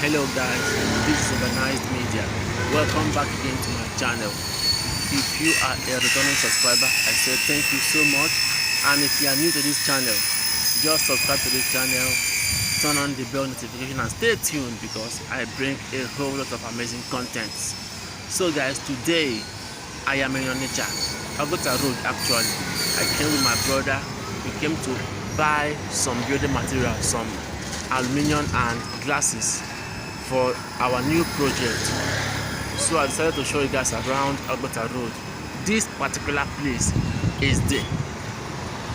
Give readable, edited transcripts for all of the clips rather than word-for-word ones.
Hello guys, this is Organized Media. Welcome back again to my channel. If you are a returning subscriber, I say thank you so much. And if you are new to this channel, just subscribe to this channel, turn on the bell notification and stay tuned because I bring a whole lot of amazing content. So guys, today I am in Onitsha, Oguta Road actually. I came with my brother. We came to buy some building materials, some aluminum and glasses for our new project. So I decided to show you guys around Oguta Road. This particular place is the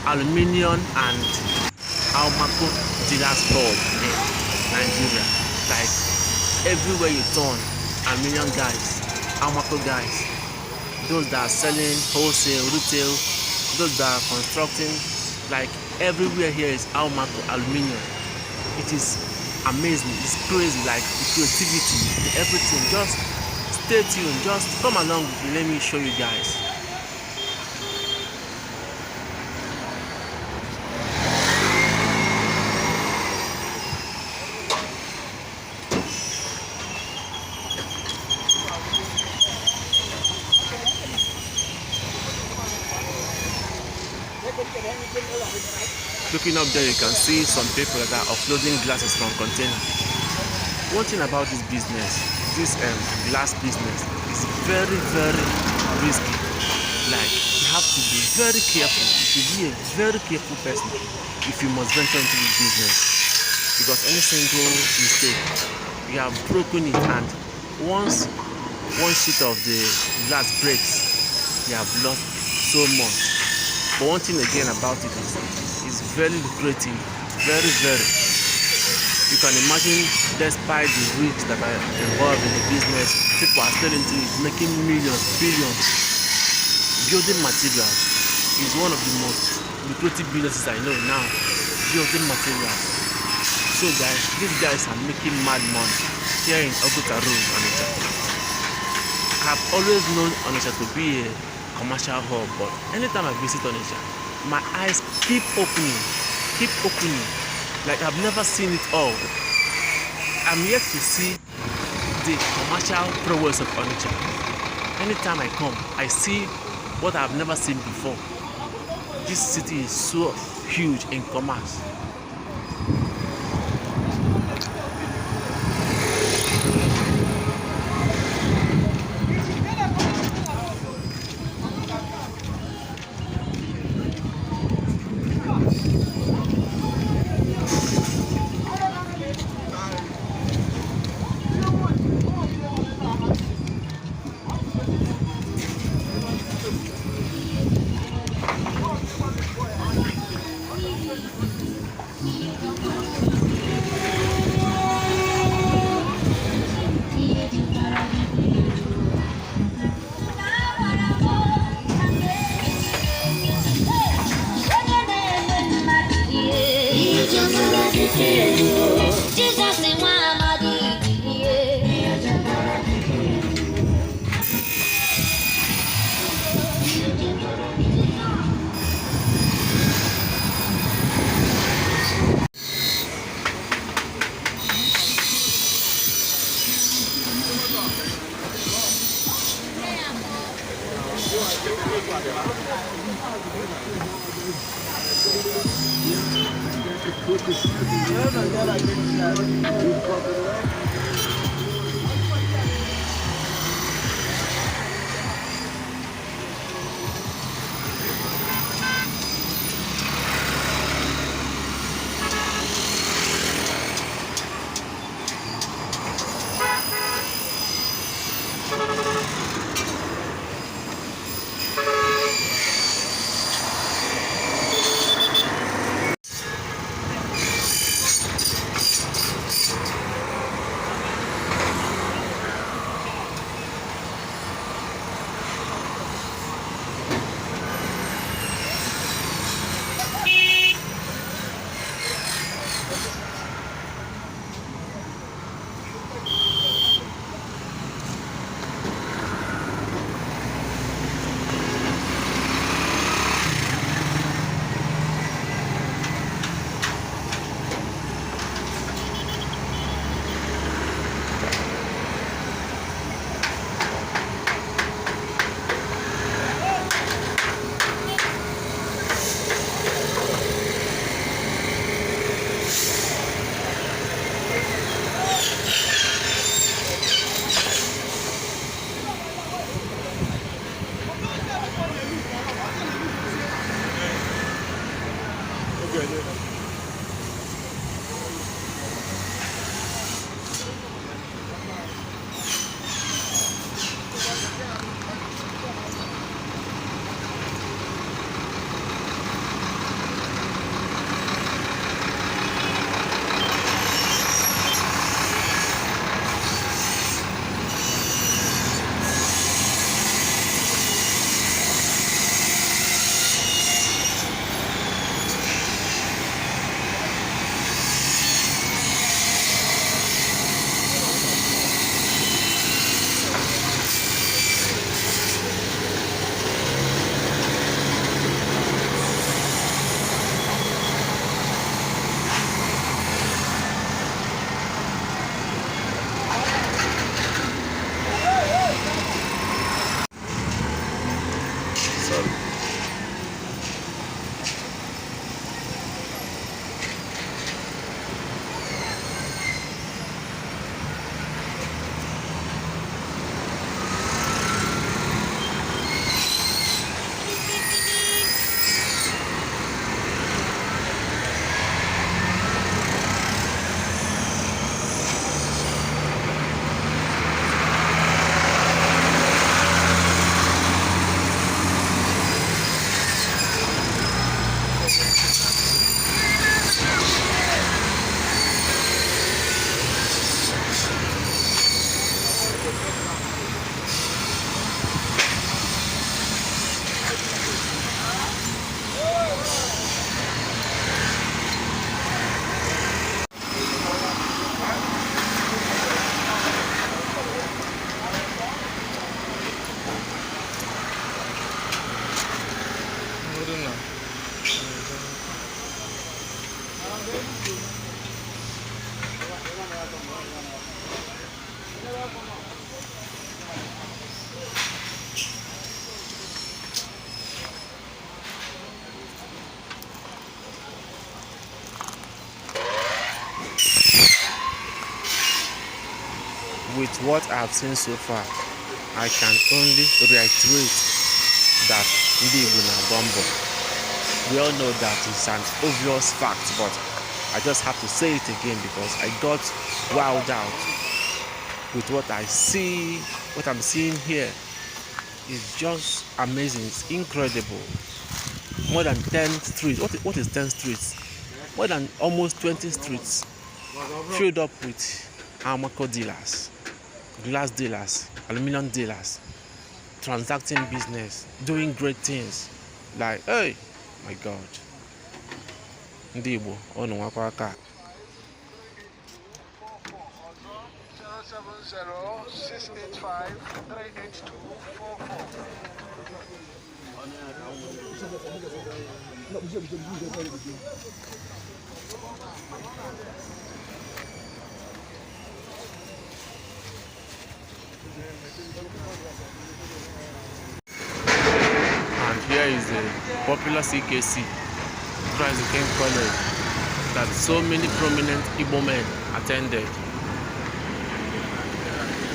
Aluminum and Almaco dealer store in Nigeria. Like everywhere you turn, aluminum guys, Almaco guys, those that are selling wholesale, retail, those that are constructing, like everywhere here is Almaco aluminum. It is amazing, it's crazy, like the creativity, the everything. Just stay tuned, just come along with me, let me show you guys. Looking up there, you can see some people that are offloading glasses from container. One thing about this business, this glass business, is very risky. Like you have to be very careful. You should be a very careful person if you must venture into this business, because any single mistake, you have broken it, and once one sheet of the glass breaks, you have lost so much. But one thing again about it is it's very lucrative, very. You can imagine, despite the risks that are involved in the business, people are still into it, making millions, billions. Building materials is one of the most lucrative businesses I know now. Building materials. So guys, these guys are making mad money here in Oguta Road, Onitsha. I have always known Onitsha to be a commercial hub, but anytime I visit Onitsha, my eyes keep opening. Like I've never seen it all. I'm yet to see the commercial prowess of Onitsha. Anytime I come, I see what I've never seen before. This city is so huge in commerce. with what I have seen so far, I can only reiterate that Ndi Igbo na Bombo. We all know that it's an obvious fact, but I just have to say it again because I got wowed out with what I see, what I'm seeing here. It's just amazing. It's incredible. More than 10 streets. What is 10 streets? More than almost 20 streets filled up with Almaco dealers, glass dealers, aluminum dealers, transacting business, doing great things. Like, hey, my God. Ndị Igbo, ọnụ nwakwa aka. 070-685-382444. And here is a popular CKC, Christ the King College, that so many prominent Igbo men attended.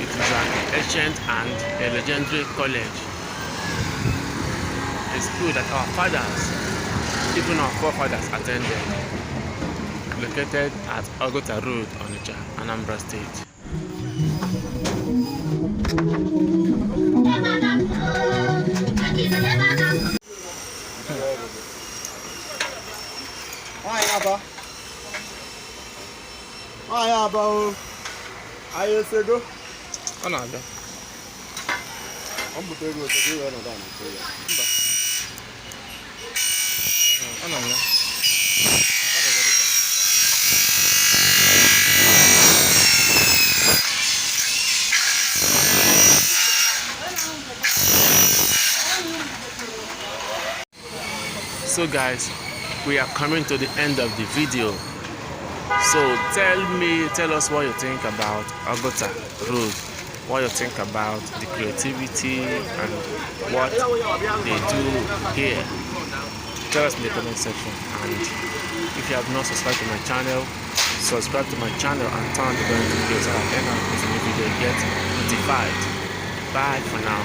It is an ancient and a legendary college. A school that our fathers, even our forefathers, attended. Located at Oguta Road, Onitsha Anambra State. Ọ na-abịa. Ọ na-abịa. So guys, we are coming to the end of the video. So tell us what you think about Oguta Road, what you think about the creativity and what they do here. Tell us in the comment section. And if you have not subscribed to my channel, subscribe to my channel and turn on the bell notification so that every new video gets notified. Bye for now.